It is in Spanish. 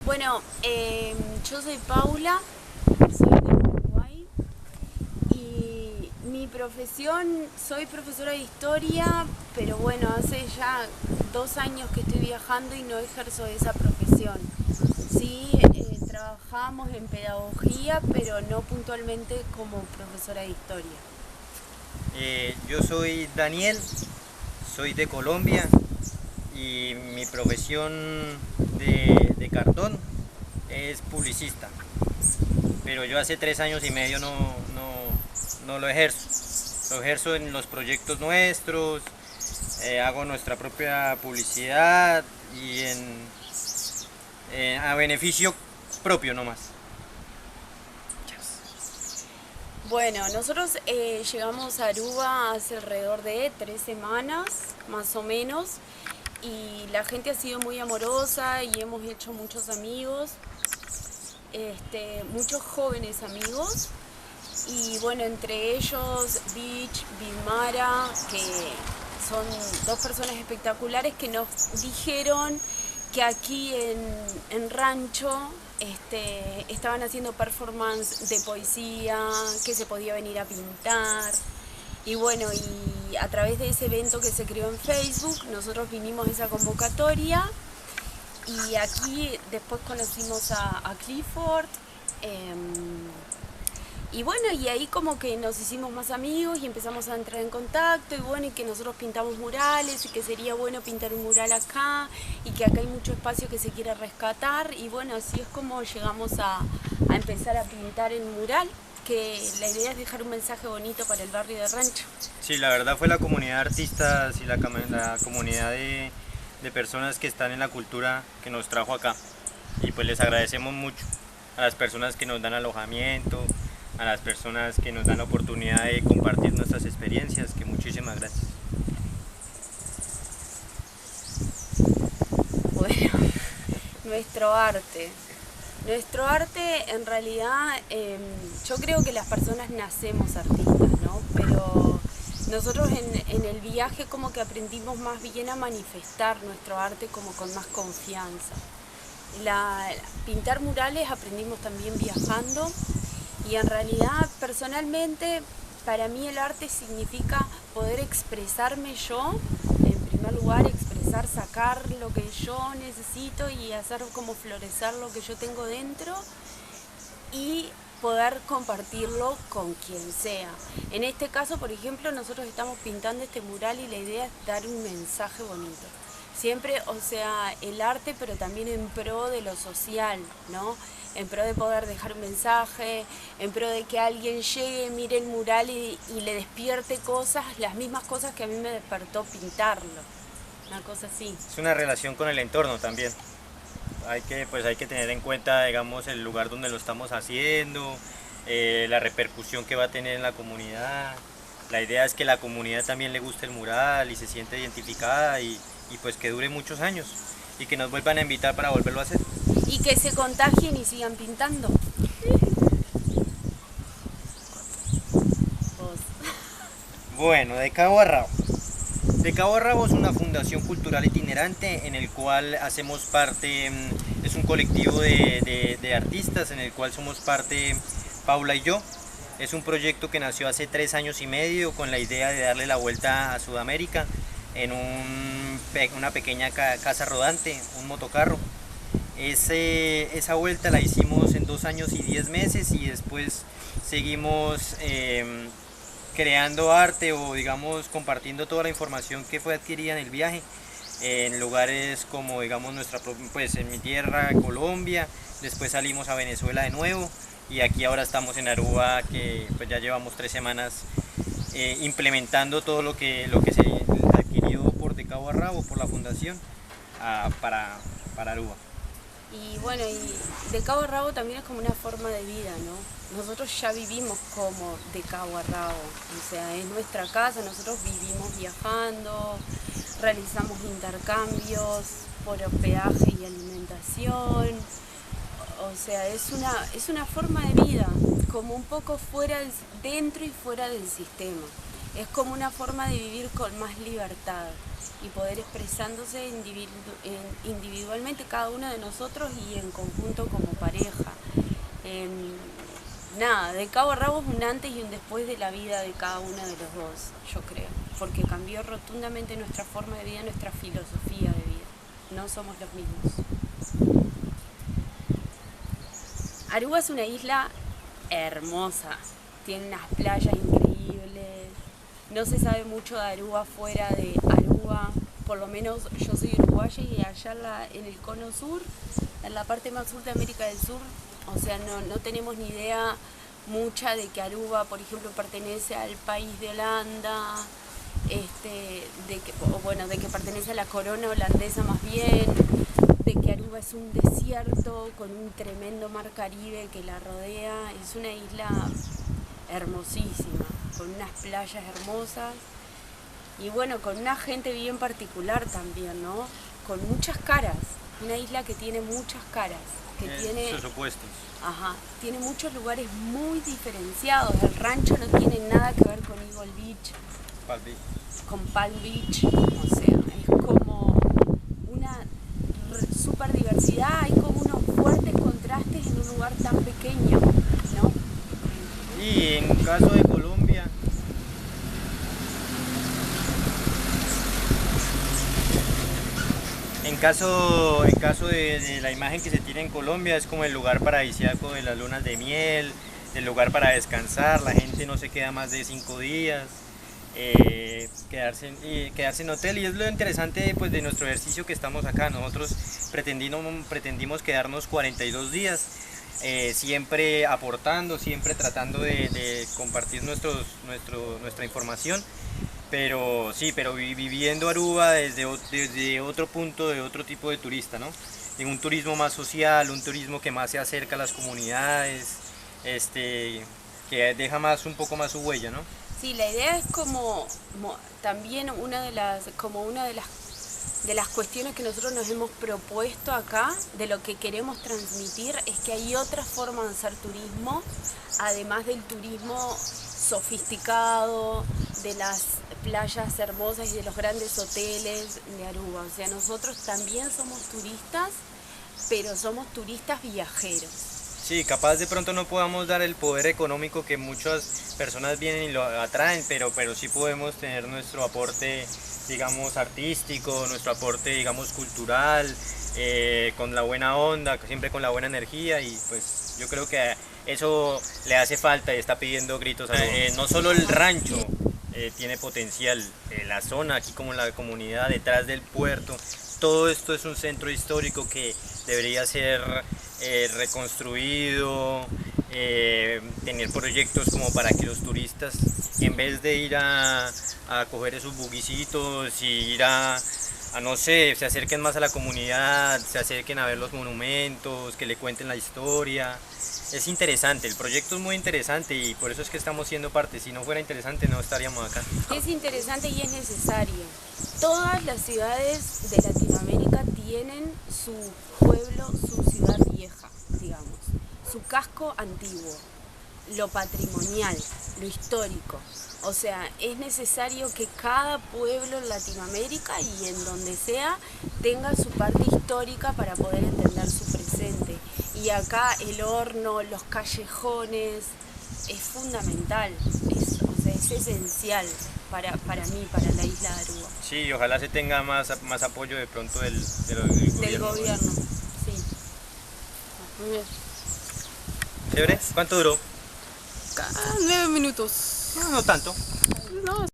Bueno, yo soy Paula, soy de Uruguay y mi profesión, soy profesora de historia, pero bueno, hace ya 2 años que estoy viajando y no ejerzo esa profesión. Sí, trabajamos en pedagogía, pero no puntualmente como profesora de historia. Yo soy Daniel, soy de Colombia y mi profesión de cartón es publicista, pero yo hace 3 años y medio no lo ejerzo. Lo ejerzo en los proyectos nuestros, hago nuestra propia publicidad y a beneficio propio nomás. Bueno, nosotros llegamos a Aruba hace alrededor de 3 semanas, más o menos, y la gente ha sido muy amorosa y hemos hecho muchos amigos, muchos jóvenes amigos, y bueno, entre ellos Beach, Vilmara, que son dos personas espectaculares que nos dijeron que aquí en Rancho estaban haciendo performance de poesía, que se podía venir a pintar. Y bueno, y a través de ese evento que se creó en Facebook, nosotros vinimos a esa convocatoria y aquí después conocimos a Clifford. Y bueno, y ahí como que nos hicimos más amigos y empezamos a entrar en contacto y bueno, y que nosotros pintamos murales y que sería bueno pintar un mural acá y que acá hay mucho espacio que se quiere rescatar y bueno, así es como llegamos a empezar a pintar el mural, que la idea es dejar un mensaje bonito para el barrio de Rancho. Sí, la verdad fue la comunidad de artistas y la comunidad de personas que están en la cultura que nos trajo acá. Y pues les agradecemos mucho a las personas que nos dan alojamiento, a las personas que nos dan la oportunidad de compartir nuestras experiencias, que muchísimas gracias. Bueno, nuestro arte. Nuestro arte en realidad, yo creo que las personas nacemos artistas, ¿no? Pero nosotros en el viaje como que aprendimos más bien a manifestar nuestro arte como con más confianza. Pintar murales aprendimos también viajando y en realidad personalmente para mí el arte significa poder expresarme yo, en primer lugar expresar, sacar lo que yo necesito y hacer como florecer lo que yo tengo dentro y poder compartirlo con quien sea. En este caso, por ejemplo, nosotros estamos pintando este mural y la idea es dar un mensaje bonito. Siempre, o sea, el arte, pero también en pro de lo social, ¿no? En pro de poder dejar un mensaje, en pro de que alguien llegue, mire el mural y le despierte cosas, las mismas cosas que a mí me despertó pintarlo. Una cosa así. Es una relación con el entorno también. Hay que tener en cuenta, digamos, el lugar donde lo estamos haciendo, la repercusión que va a tener en la comunidad. La idea es que la comunidad también le guste el mural y se siente identificada y pues que dure muchos años y que nos vuelvan a invitar para volverlo a hacer. Y que se contagien y sigan pintando. Vos. Bueno, de Cabo a Rabo. De Cabo a Rabo es una fundación cultural itinerante en el cual hacemos parte, es un colectivo de artistas en el cual somos parte Paula y yo. Es un proyecto que nació hace 3 años y medio con la idea de darle la vuelta a Sudamérica en una pequeña casa rodante, un motocarro. Esa vuelta la hicimos en 2 años y 10 meses y después seguimos creando arte o digamos compartiendo toda la información que fue adquirida en el viaje en lugares como digamos pues en mi tierra, Colombia, después salimos a Venezuela de nuevo y aquí ahora estamos en Aruba que pues ya llevamos 3 semanas implementando todo lo que se adquirió por De Cabo a Rabo, por la fundación para Aruba. Y bueno, y de cabo a rabo también es como una forma de vida, ¿no? Nosotros ya vivimos como de cabo a rabo, o sea, es nuestra casa, nosotros vivimos viajando, realizamos intercambios por hospedaje y alimentación, o sea, es una forma de vida, como un poco fuera, dentro y fuera del sistema. Es como una forma de vivir con más libertad y poder expresándose individualmente cada uno de nosotros y en conjunto como pareja. Nada, de cabo a rabo es un antes y un después de la vida de cada uno de los dos, yo creo, porque cambió rotundamente nuestra forma de vida, nuestra filosofía de vida. No somos los mismos. Aruba es una isla hermosa, tiene unas playas increíbles. No se sabe mucho de Aruba fuera de Aruba, por lo menos yo soy uruguaya y allá en el cono sur, en la parte más sur de América del Sur, o sea, no tenemos ni idea mucha de que Aruba, por ejemplo, pertenece al país de Holanda, de que pertenece a la corona holandesa más bien, de que Aruba es un desierto con un tremendo mar Caribe que la rodea. Es una isla hermosísima, con unas playas hermosas y bueno, con una gente bien particular también, ¿no? Con muchas caras, una isla que tiene muchas caras, que tiene sus opuestos. Ajá, tiene muchos lugares muy diferenciados. El rancho no tiene nada que ver con Eagle Beach, Palm Beach. con Palm Beach, o sea, es como una super diversidad, hay como unos fuertes contrastes en un lugar tan pequeño, ¿no? Y en caso de Colombia, en caso de la imagen que se tiene en Colombia, es como el lugar paradisíaco de las lunas de miel, el lugar para descansar, la gente no se queda más de 5 días, quedarse en hotel, y es lo interesante pues, de nuestro ejercicio que estamos acá. Nosotros pretendimos quedarnos 42 días, siempre aportando, siempre tratando de compartir nuestra información. Pero sí, viviendo Aruba desde otro punto, de otro tipo de turista, ¿no? En un turismo más social, un turismo que más se acerca a las comunidades, que deja un poco más su huella, ¿no? Sí, la idea es también una de las cuestiones que nosotros nos hemos propuesto acá, de lo que queremos transmitir, es que hay otras formas de hacer turismo, además del turismo sofisticado, de las playas hermosas y de los grandes hoteles de Aruba. O sea, nosotros también somos turistas, pero somos turistas viajeros. Sí, capaz de pronto no podamos dar el poder económico que muchas personas vienen y lo atraen, pero sí podemos tener nuestro aporte, digamos, artístico, nuestro aporte, digamos, cultural, con la buena onda, siempre con la buena energía, y pues yo creo que eso le hace falta y está pidiendo gritos. No solo el rancho tiene potencial, la zona, aquí como la comunidad detrás del puerto, todo esto es un centro histórico que debería ser reconstruido, tener proyectos como para que los turistas, en vez de ir a coger esos buguicitos y ir no sé, se acerquen más a la comunidad, se acerquen a ver los monumentos, que le cuenten la historia. Es interesante, el proyecto es muy interesante y por eso es que estamos siendo parte. Si no fuera interesante no estaríamos acá. Es interesante y es necesario. Todas las ciudades de Latinoamérica tienen su pueblo, su ciudad vieja, digamos, su casco antiguo, lo patrimonial, lo histórico. O sea, es necesario que cada pueblo en Latinoamérica y en donde sea tenga su parte histórica para poder entender su presente. Y acá el horno, los callejones, es fundamental, es esencial para mí, para la isla de Aruba. Sí, ojalá se tenga más apoyo de pronto del gobierno. Sí. Muy bien. ¿Chévere? ¿Cuánto duró? 9 minutos. No tanto. No.